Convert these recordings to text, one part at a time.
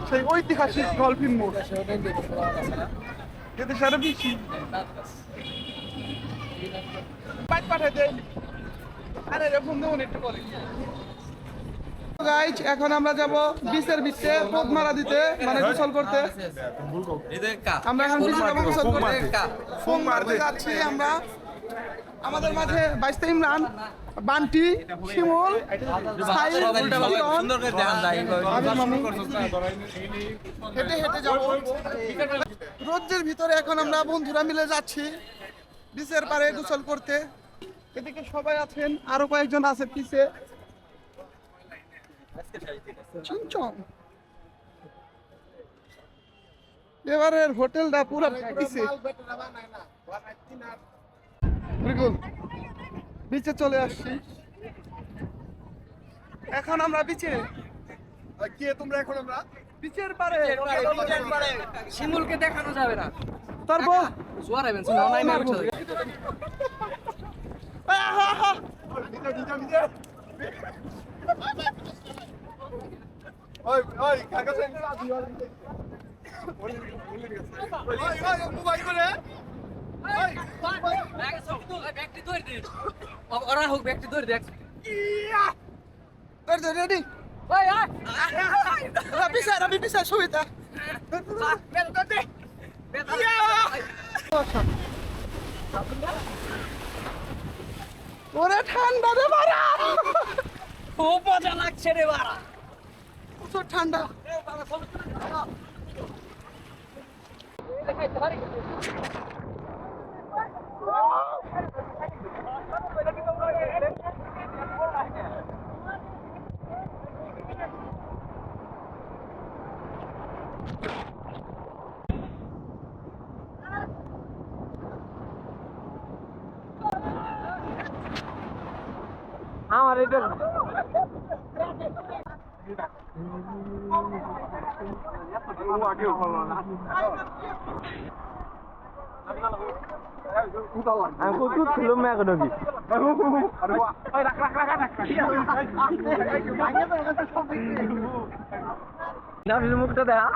সেই ঐতিহাসিক ডলফিন মোড় যেতে সারা বেশি পাঠাই দেয়। আরে ফোন দেবো একটু পরে। গাইজ এখন আমরা যাব বিচের বিচে পদ মারা দিতে, মানে গোসল করতে। আমরা এখন বিচে যাবো গোসল করতে, ফোন মারতে যাচ্ছি আমরা। আমাদের মাঝে বাইশটা ইমরান, বান্টি, শিমুল, হেঁটে হেঁটে যাবো রোদ্রের ভিতরে। এখন আমরা বন্ধুরা মিলে যাচ্ছি বিচের পাড়ে গোসল করতে। এদিকে সবাই আছেন, আরো কয়েকজন আছে পিছে। এবারের হোটেলটা পুরো পিছে। বিচে চলে আসছি এখন আমরা। বিচে কি তোমরা? এখন আমরা বিচের পারে। শিমুলকে দেখানো যাবে না, তারপর ওরা হোক ব্যক্তি ধরে দেখ রেডি রবি পিসা সুবিধা। ওরে ঠান্ডা রে বাড়া, খুব মজা লাগছে রে বাড়া, প্রচুর ঠান্ডা। আমার এটা আমি কত ছিল মেঘ নবী নাফিস মুখটা দেখা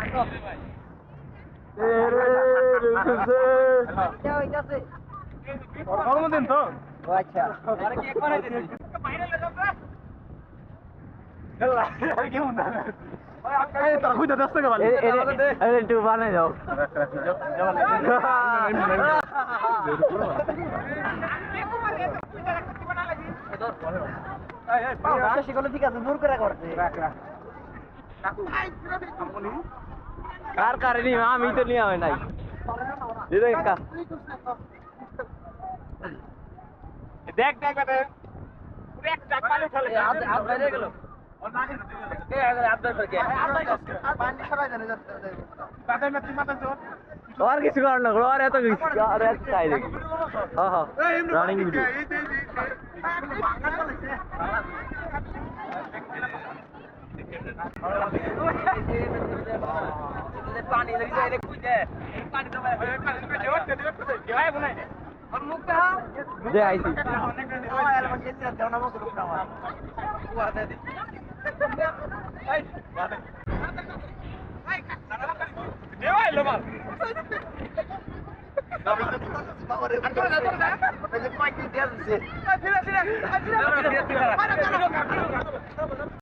দিন তো আচ্ছা একটু বানাই যাও ঠিক আছে দূর করে করছে কার কারে নিয়ে আমি তো নিয়ে হয় নাই দেখ দেখ और किसी को ना और है तो और है चाय देखी हां हां रनिंग वीडियो पानी लगी जाए रे कुछ है पानी तो भाई बनाए और मुख पे हां दे आई थी ओ यार मैं कैसे जाना वो रुक रहा वो आता है ए भाई लो मार फिर